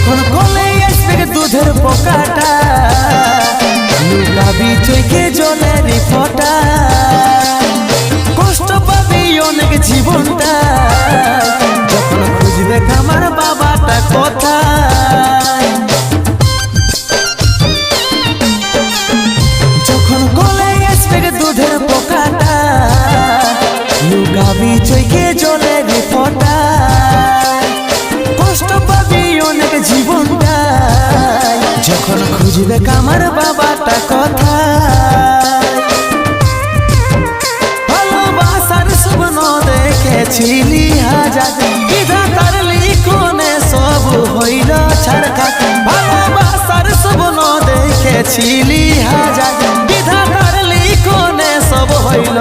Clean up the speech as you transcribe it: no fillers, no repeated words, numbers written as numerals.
যখন কোলে আসবে দুধের পোকাটা, লুকাবি চোখে জলের ফোঁটা, কষ্ট পাবি অনেক জীবনটা, যখন খুঁজবে আমার বাবাটা কোথায়। যখন কোলে আসবে দুধের পোকাটা, লুকাবি চোখে জলের ফোঁটা, কষ্ট পাবি অনেক জীবনটা, যখন খুঁজবে আমার বাবাটা কোথায়। ভালোবাসার স্বপ্ন দেখেছিলি হাজার, বিধাতার লিখনে সব হইল ছাড়খার। ভালোবাসার স্বপ্ন দেখেছিলি হাজার, বিধাতার লিখনে সব হইল